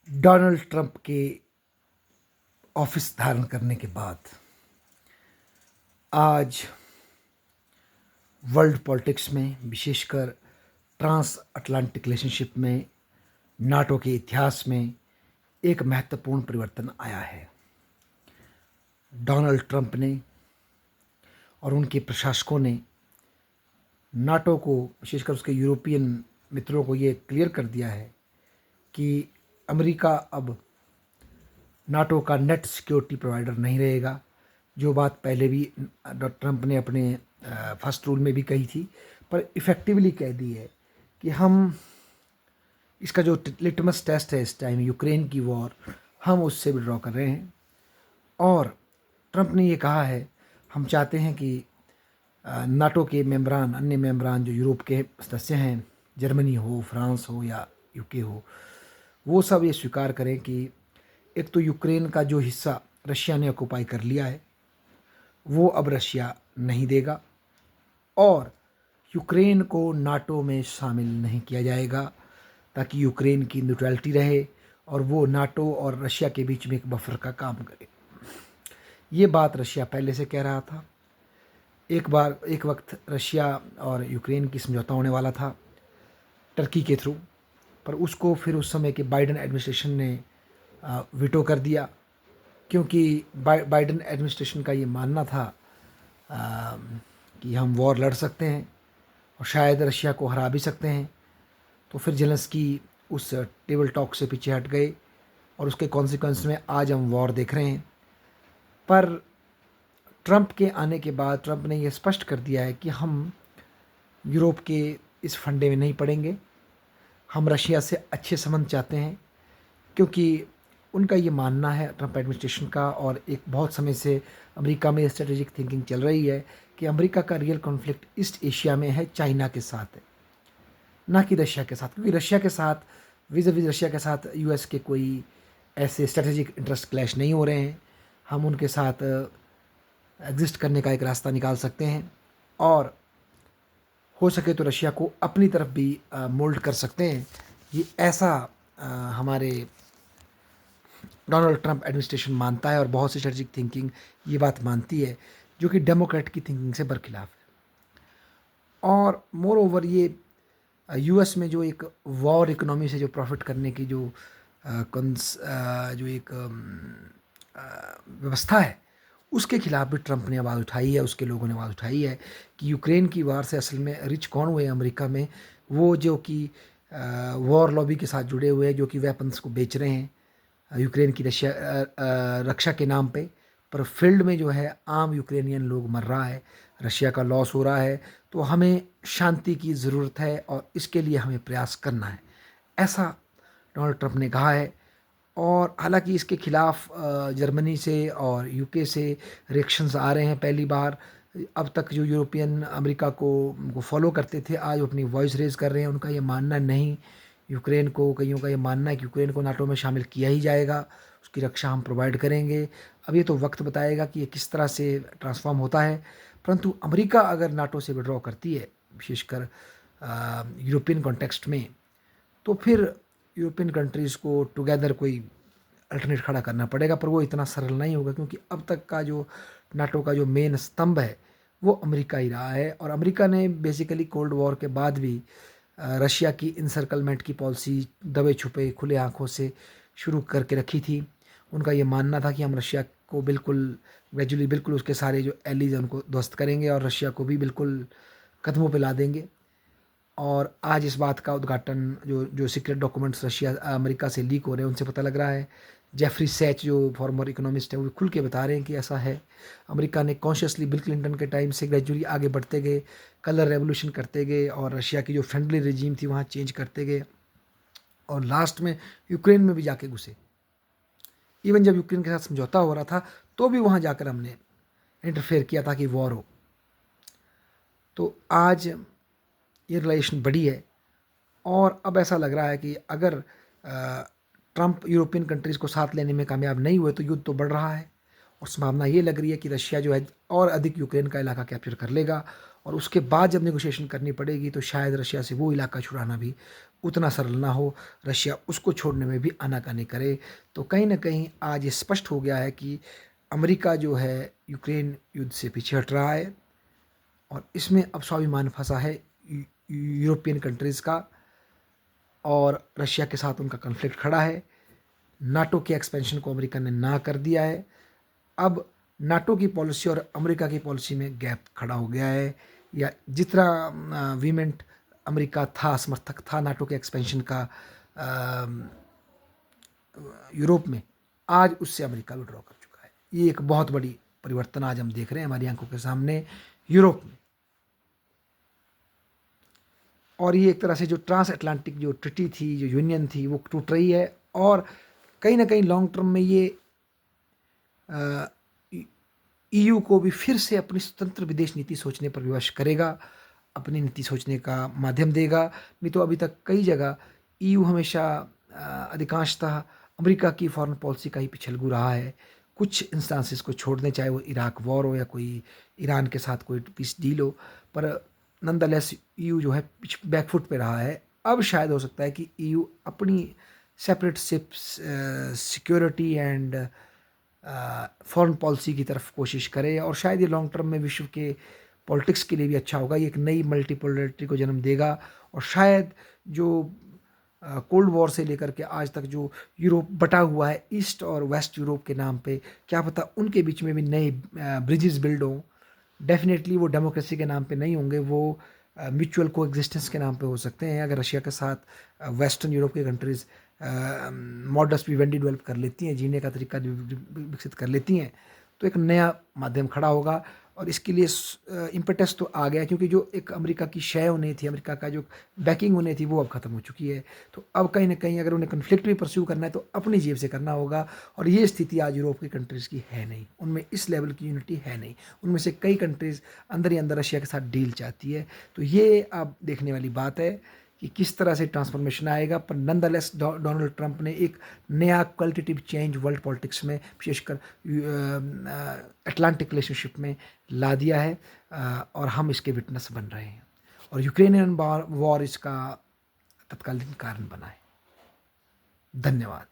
Donald Trump के office धारण करने के बाद आज वर्ल्ड पॉलिटिक्स में, विशेषकर ट्रांस अटलांटिक रिलेशनशिप में, नाटो के इतिहास में एक महत्वपूर्ण परिवर्तन आया है। डोनाल्ड ट्रंप ने और उनके प्रशासकों ने नाटो को, विशेषकर उसके यूरोपियन मित्रों को ये क्लियर कर दिया है कि अमेरिका अब नाटो का नेट सिक्योरिटी प्रोवाइडर नहीं रहेगा। जो बात पहले भी ट्रंप ने अपने फर्स्ट रूल में भी कही थी, पर इफ़ेक्टिवली कह दी है कि हम इसका जो लिटमस टेस्ट है इस टाइम यूक्रेन की वॉर, हम उससे विड्रॉ कर रहे हैं। और ट्रंप ने ये कहा है, हम चाहते हैं कि नाटो के मेम्बरान, अन्य मेम्बरान जो यूरोप के सदस्य हैं, जर्मनी हो, फ्रांस हो या यूके हो, वो सब ये स्वीकार करें कि एक तो यूक्रेन का जो हिस्सा रशिया ने ऑक्यूपाई कर लिया है वो अब रशिया नहीं देगा, और यूक्रेन को नाटो में शामिल नहीं किया जाएगा ताकि यूक्रेन की न्यूट्रलिटी रहे और वो नाटो और रशिया के बीच में एक बफर का काम करे। ये बात रशिया पहले से कह रहा था। एक वक्त रशिया और यूक्रेन की समझौता होने वाला था टर्की के थ्रू, पर उसको फिर उस समय के बाइडन एडमिनिस्ट्रेशन ने वीटो कर दिया, क्योंकि बाइडन एडमिनिस्ट्रेशन का ये मानना था कि हम वॉर लड़ सकते हैं और शायद रशिया को हरा भी सकते हैं। तो फिर जेलेंस्की उस टेबल टॉक से पीछे हट गए और उसके कॉन्सिक्वेंस में आज हम वॉर देख रहे हैं। पर ट्रंप के आने के बाद ट्रंप ने यह स्पष्ट कर दिया है कि हम यूरोप के इस फंडे में नहीं पड़ेंगे। हम रशिया से अच्छे संबंध चाहते हैं, क्योंकि उनका ये मानना है, ट्रंप एडमिनिस्ट्रेशन का, और एक बहुत समय से अमेरिका में स्ट्रेटेजिक थिंकिंग चल रही है कि अमेरिका का रियल कॉन्फ्लिक्ट ईस्ट एशिया में है, चाइना के साथ है, ना कि रशिया के साथ। क्योंकि रशिया के साथ, विज़ रशिया के साथ यूएस के कोई ऐसे स्ट्रेटेजिक इंटरेस्ट क्लैश नहीं हो रहे हैं। हम उनके साथ एग्जिस्ट करने का एक रास्ता निकाल सकते हैं और हो सके तो रशिया को अपनी तरफ भी मोल्ड कर सकते हैं। ये ऐसा हमारे डोनाल्ड ट्रंप एडमिनिस्ट्रेशन मानता है और बहुत सी स्ट्रेटजिक थिंकिंग ये बात मानती है, जो कि डेमोक्रेट की थिंकिंग से बरखिलाफ है। और मोर ओवर ये यूएस में जो एक वॉर इकोनॉमी से जो प्रॉफिट करने की जो एक व्यवस्था है, उसके खिलाफ भी ट्रंप ने आवाज़ उठाई है, उसके लोगों ने आवाज़ उठाई है कि यूक्रेन की वार से असल में रिच कौन हुए अमेरिका में? वो जो कि वॉर लॉबी के साथ जुड़े हुए हैं, जो कि वेपन्स को बेच रहे हैं यूक्रेन की रक्षा के नाम पे, पर फील्ड में जो है आम यूक्रेनियन लोग मर रहा है, रशिया का लॉस हो रहा है। तो हमें शांति की ज़रूरत है और इसके लिए हमें प्रयास करना है, ऐसा डोनाल्ड ट्रंप ने कहा है। और हालांकि इसके खिलाफ जर्मनी से और यूके से रिएक्शंस आ रहे हैं। पहली बार अब तक जो यूरोपियन अमेरिका को फॉलो करते थे, आज वो अपनी वॉइस रेज कर रहे हैं। उनका ये मानना नहीं, यूक्रेन को, कईयों का ये मानना है कि यूक्रेन को नाटो में शामिल किया ही जाएगा, उसकी रक्षा हम प्रोवाइड करेंगे। अब ये तो वक्त बताएगा कि ये किस तरह से ट्रांसफॉर्म होता है। परंतु अमेरिका अगर नाटो से विड्रॉ करती है, विशेषकर यूरोपियन कॉन्टेक्स्ट में, तो फिर यूरोपियन कंट्रीज़ को टुगेदर कोई अल्टरनेट खड़ा करना पड़ेगा। पर वो इतना सरल नहीं होगा, क्योंकि अब तक का जो नाटो का जो मेन स्तंभ है वो अमेरिका ही रहा है। और अमेरिका ने बेसिकली कोल्ड वॉर के बाद भी रशिया की इंसर्कलमेंट की पॉलिसी दबे छुपे खुले आंखों से शुरू करके रखी थी। उनका ये मानना था कि हम रशिया को बिल्कुल ग्रेजुअली, बिल्कुल उसके सारे जो एलीज हैं उनको ध्वस्त करेंगे और रशिया को भी बिल्कुल कदमों पे ला देंगे। और आज इस बात का उद्घाटन, जो जो सीक्रेट डॉक्यूमेंट्स रशिया अमेरिका से लीक हो रहे हैं, उनसे पता लग रहा है। जेफरी सैच जो फॉर्मर इकोनॉमिस्ट है, वो खुल के बता रहे हैं कि ऐसा है। अमेरिका ने कॉन्शियसली बिल क्लिंटन के टाइम से ग्रेजुअली आगे बढ़ते गए, कलर रेवोल्यूशन करते गए और रशिया की जो फ्रेंडली रिजीम थी वहाँ चेंज करते गए, और लास्ट में यूक्रेन में भी जाके घुसे। इवन जब यूक्रेन के साथ समझौता हो रहा था तो भी वहाँ जाकर हमने इंटरफेयर किया ताकि वॉर हो। तो आज ये रिलेशन बढ़ी है और अब ऐसा लग रहा है कि अगर ट्रंप यूरोपियन कंट्रीज़ को साथ लेने में कामयाब नहीं हुए तो युद्ध तो बढ़ रहा है। और संभावना ये लग रही है कि रशिया जो है और अधिक यूक्रेन का इलाका कैप्चर कर लेगा, और उसके बाद जब नेगोशिएशन करनी पड़ेगी तो शायद रशिया से वो इलाका छुड़ाना भी उतना सरल ना हो, रशिया उसको छोड़ने में भी आनाकानी करे। तो कहीं न कहीं आज ये स्पष्ट हो गया है कि अमेरिका जो है यूक्रेन युद्ध से पीछे हट रहा है, और इसमें अब स्वाभिमान फंसा है यूरोपियन कंट्रीज़ का, और रशिया के साथ उनका कॉन्फ्लिक्ट खड़ा है। नाटो के एक्सपेंशन को अमेरिका ने ना कर दिया है। अब नाटो की पॉलिसी और अमेरिका की पॉलिसी में गैप खड़ा हो गया है, या जितना वीमेंट अमेरिका था, समर्थक था नाटो के एक्सपेंशन का यूरोप में, आज उससे अमेरिका विड्रॉ कर चुका है। ये एक बहुत बड़ी परिवर्तन आज हम देख रहे हैं हमारी आंखों के सामने यूरोप में। और ये एक तरह से जो ट्रांस अटलांटिक जो ट्रिटी थी, जो यूनियन थी, वो टूट रही है, और कहीं ना कहीं लॉन्ग टर्म में ये ईयू को भी फिर से अपनी स्वतंत्र विदेश नीति सोचने पर विवश करेगा, अपनी नीति सोचने का माध्यम देगा। नहीं तो अभी तक कई जगह ईयू हमेशा अधिकांशतः अमेरिका की फॉरेन पॉलिसी का ही पिछलगू रहा है। कुछ इंस्टांसेस को छोड़ने, चाहे वो इराक वॉर हो या कोई ईरान के साथ कोई पीस डील हो, पर नंदलेस ईयू जो है बैकफुट पे रहा है। अब शायद हो सकता है कि ईयू अपनी separate security and foreign policy की तरफ कोशिश करे, और शायद ये लॉन्ग टर्म में विश्व के पॉलिटिक्स के लिए भी अच्छा होगा। ये एक नई मल्टीपोलरिटी को जन्म देगा, और शायद जो कोल्ड वॉर से लेकर के आज तक जो यूरोप बटा हुआ है ईस्ट और वेस्ट यूरोप के नाम पे, क्या पता उनके बीच में भी नए ब्रिजेस बिल्ड हों। डेफिनेटली वो डेमोक्रेसी के नाम पे नहीं होंगे, वो म्यूचुअल को एग्जिस्टेंस के नाम पे हो सकते हैं। अगर रशिया के साथ वेस्टर्न यूरोप की कंट्रीज़ मॉडल्स विवेंडी डेवलप कर लेती हैं, जीने का तरीका विकसित कर लेती हैं, तो एक नया माध्यम खड़ा होगा। और इसके लिए इम्पेटस तो आ गया, क्योंकि जो एक अमेरिका की शय होनी थी, अमेरिका का जो बैकिंग होनी थी, वो अब ख़त्म हो चुकी है। तो अब कहीं ना कहीं अगर उन्हें कन्फ्लिक्ट भी परस्यू करना है तो अपनी जेब से करना होगा, और ये स्थिति आज यूरोप की कंट्रीज़ की है नहीं। उनमें इस लेवल की यूनिटी है नहीं। उनमें से कई कंट्रीज़ अंदर ही अंदर रशिया के साथ डील चाहती है। तो ये अब देखने वाली बात है कि किस तरह से ट्रांसफॉर्मेशन आएगा। पर नंदलेस डोनाल्ड ट्रंप ने एक नया क्वालिटेटिव चेंज वर्ल्ड पॉलिटिक्स में, विशेषकर अटलांटिक रिलेशनशिप में ला दिया है, और हम इसके विटनेस बन रहे हैं, और यूक्रेनियन वॉर इसका तत्कालीन कारण बना है। धन्यवाद।